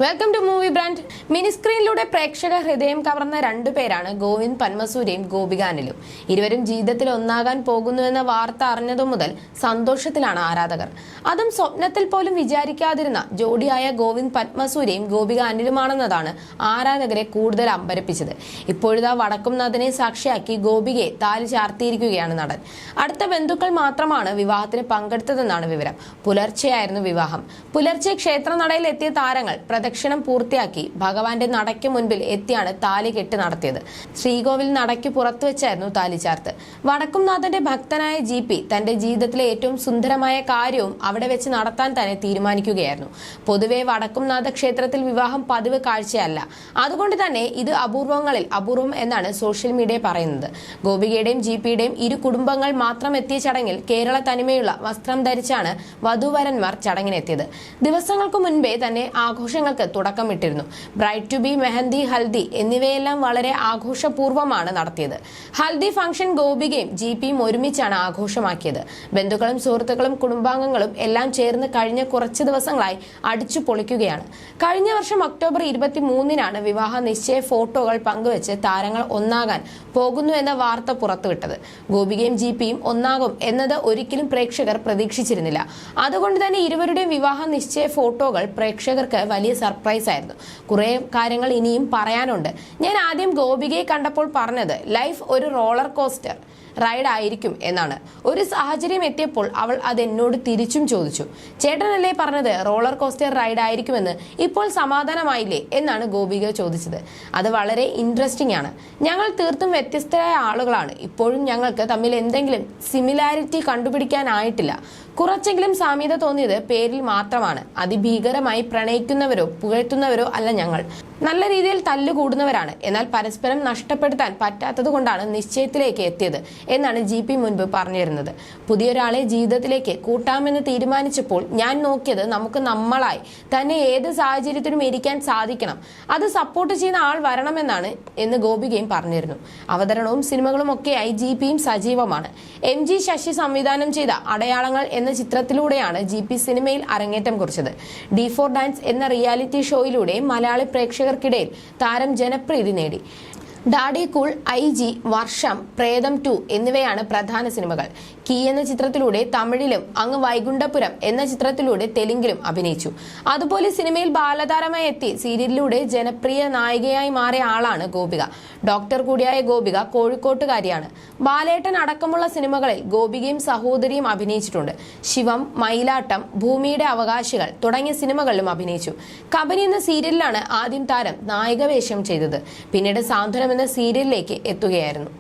Welcome to movie brand. Mini സ്ക്രീനിലൂടെ പ്രേക്ഷക ഹൃദയം കവർന്ന രണ്ടുപേരാണ് ഗോവിന്ദ് പന്മസൂര്യയും ഗോപിക അനിലും. ഇരുവരും ജീവിതത്തിൽ ഒന്നാകാൻ പോകുന്നുവെന്ന വാർത്ത അറിഞ്ഞതു മുതൽ സന്തോഷത്തിലാണ് ആരാധകർ. അതും സ്വപ്നത്തിൽ പോലും വിചാരിക്കാതിരുന്ന ജോഡിയായ ഗോവിന്ദ് പത്മസൂര്യയും ഗോപിക അനിലുമാണെന്നതാണ് ആരാധകരെ കൂടുതൽ അമ്പരപ്പിച്ചത്. ഇപ്പോഴിതാ വടക്കുംനാഥനെ സാക്ഷിയാക്കി ഗോപികയെ താലി ചാർത്തിയിരിക്കുകയാണ് നടൻ. അടുത്ത ബന്ധുക്കൾ മാത്രമാണ് വിവാഹത്തിന് പങ്കെടുത്തതെന്നാണ് വിവരം. പുലർച്ചെയായിരുന്നു വിവാഹം. പുലർച്ചെ ക്ഷേത്രനടയിൽ എത്തിയ താരങ്ങൾ പ്രദക്ഷിണം പൂർത്തിയാക്കി ഭഗവാന്റെ നടയ്ക്ക് മുൻപിൽ എത്തിയാണ് താലി കെട്ട് നടത്തിയത്. ശ്രീകോവിൽ നടയ്ക്ക് പുറത്തു വെച്ചായിരുന്നു താലിചാർത്ത്. വടക്കുംനാഥന്റെ ഭക്തനായ GP തന്റെ ജീവിതത്തിലെ ഏറ്റവും സുന്ദരമായ കാര്യവും അവിടെ വെച്ച് നടത്താൻ തന്നെ തീരുമാനിക്കുകയായിരുന്നു. പൊതുവെ വടക്കുംനാഥ ക്ഷേത്രത്തിൽ വിവാഹം പതിവ് കാഴ്ചയല്ല. അതുകൊണ്ട് തന്നെ ഇത് അപൂർവങ്ങളിൽ അപൂർവം എന്നാണ് സോഷ്യൽ മീഡിയ പറയുന്നത്. ഗോപികയുടെയും GPയുടെയും ഇരു കുടുംബങ്ങൾ മാത്രം എത്തിയ ചടങ്ങിൽ കേരള തനിമയുള്ള വസ്ത്രം ധരിച്ചാണ് വധൂവരന്മാർ ചടങ്ങിനെത്തിയത്. ദിവസങ്ങൾക്ക് മുൻപേ തന്നെ ആഘോഷങ്ങൾക്ക് തുടക്കമിട്ടിരുന്നു. Bride to be, mehendi, haldi എന്നിവയെല്ലാം വളരെ ആഘോഷപൂർവ്വമാണ് നടത്തിയത്. ഹൽദി ഫംഗ്ഷൻ ഗോപികയും GPയും ഒരുമിച്ചാണ് ആഘോഷമാക്കിയത്. ബന്ധുക്കളും സുഹൃത്തുക്കളും കുടുംബാംഗങ്ങളും എല്ലാം ചേർന്ന് കഴിഞ്ഞ കുറച്ച് ദിവസങ്ങളായി അടിച്ചു പൊളിക്കുകയാണ്. കഴിഞ്ഞ വർഷം ഒക്ടോബർ 23-നാണ് വിവാഹ നിശ്ചയ ഫോട്ടോകൾ പങ്കുവെച്ച് താരങ്ങൾ ഒന്നാകാൻ പോകുന്നു എന്ന വാർത്ത പുറത്തുവിട്ടത്. ഗോപികയും GPയും ഒന്നാകും എന്നത് ഒരിക്കലും പ്രേക്ഷകർ പ്രതീക്ഷിച്ചിരുന്നില്ല. അതുകൊണ്ട് തന്നെ ഇരുവരുടെയും വിവാഹ നിശ്ചയ ഫോട്ടോകൾ പ്രേക്ഷകർക്ക് വലിയ സർപ്രൈസ് ആയിരുന്നു. കുറെ കാര്യങ്ങൾ ഇനിയും പറയാനുണ്ട്. ഞാൻ ആദ്യം ഗോപികയെ കണ്ടപ്പോൾ പറഞ്ഞത് ലൈഫ് ഒരു റോളർ കോസ്റ്റർ റൈഡ് ആയിരിക്കും എന്നാണ്. ഒരു സാഹചര്യം എത്തിയപ്പോൾ അവൾ അത് എന്നോട് തിരിച്ചും ചോദിച്ചു. ചേട്ടനല്ലേ പറഞ്ഞത് റോളർ കോസ്റ്റർ റൈഡ് ആയിരിക്കുമെന്ന്, ഇപ്പോൾ സമാധാനമായില്ലേ എന്നാണ് ഗോപിക ചോദിച്ചത്. അത് വളരെ ഇൻട്രസ്റ്റിംഗ് ആണ്. ഞങ്ങൾ തീർത്തും വ്യത്യസ്തരായ ആളുകളാണ്. ഇപ്പോഴും ഞങ്ങൾക്ക് തമ്മിൽ എന്തെങ്കിലും സിമിലാരിറ്റി കണ്ടുപിടിക്കാനായിട്ടില്ല. കുറച്ചെങ്കിലും സാമ്യത തോന്നിയത് പേരിൽ മാത്രമാണ്. അതിഭീകരമായി പ്രണയിക്കുന്നവരോ പുകഴ്ത്തുന്നവരോ അല്ല ഞങ്ങൾ. നല്ല രീതിയിൽ തല്ലുകൂടുന്നവരാണ്. എന്നാൽ പരസ്പരം നഷ്ടപ്പെടുത്താൻ പറ്റാത്തത് കൊണ്ടാണ് നിശ്ചയത്തിലേക്ക് എത്തിയത് എന്നാണ് GP മുൻപ് പറഞ്ഞിരുന്നത്. പുതിയൊരാളെ ജീവിതത്തിലേക്ക് കൂട്ടാമെന്ന് തീരുമാനിച്ചപ്പോൾ ഞാൻ നോക്കിയത് നമുക്ക് നമ്മളായി തന്നെ ഏത് സാഹചര്യത്തിനും ഇരിക്കാൻ സാധിക്കണം. അത് സപ്പോർട്ട് ചെയ്യുന്ന ആൾ വരണമെന്നാണ് എന്ന് ഗോപികയും പറഞ്ഞിരുന്നു. അവതരണവും സിനിമകളും ഒക്കെയായി GPയും സജീവമാണ്. MG ശശി സംവിധാനം ചെയ്ത അടയാളങ്ങൾ എന്ന ചിത്രത്തിലൂടെയാണ് GP സിനിമയിൽ അരങ്ങേറ്റം കുറിച്ചത്. D4 ഡാൻസ് എന്ന റിയാലിറ്റി ഷോയിലൂടെ മലയാളി പ്രേക്ഷകർക്കിടയിൽ താരം ജനപ്രീതി നേടി. ഡാഡി കൂൾ, IG, വർഷം, പ്രേതം 2 എന്നിവയാണ് പ്രധാന സിനിമകൾ. കീ എന്ന ചിത്രത്തിലൂടെ തമിഴിലും അങ്ങ് വൈകുണ്ഠപുരം എന്ന ചിത്രത്തിലൂടെ തെലുങ്കിലും അഭിനയിച്ചു. അതുപോലെ സിനിമയിൽ ബാലതാരമായി എത്തി സീരിയലിലൂടെ ജനപ്രിയ നായികയായി മാറിയ ആളാണ് ഗോപിക. ഡോക്ടർ കൂടിയായ ഗോപിക കോഴിക്കോട്ടുകാരിയാണ്. ബാലേട്ടൻ അടക്കമുള്ള സിനിമകളിൽ ഗോപികയും സഹോദരിയും അഭിനയിച്ചിട്ടുണ്ട്. ശിവം, മയിലാട്ടം, ഭൂമിയുടെ അവകാശികൾ തുടങ്ങിയ സിനിമകളിലും അഭിനയിച്ചു. കബനി എന്ന സീരിയലിലാണ് ആദ്യം താരം നായിക വേഷം ചെയ്തത്. പിന്നീട് സാന്ത്വനം എന്ന സീരിയലിലേക്ക് എത്തുകയായിരുന്നു.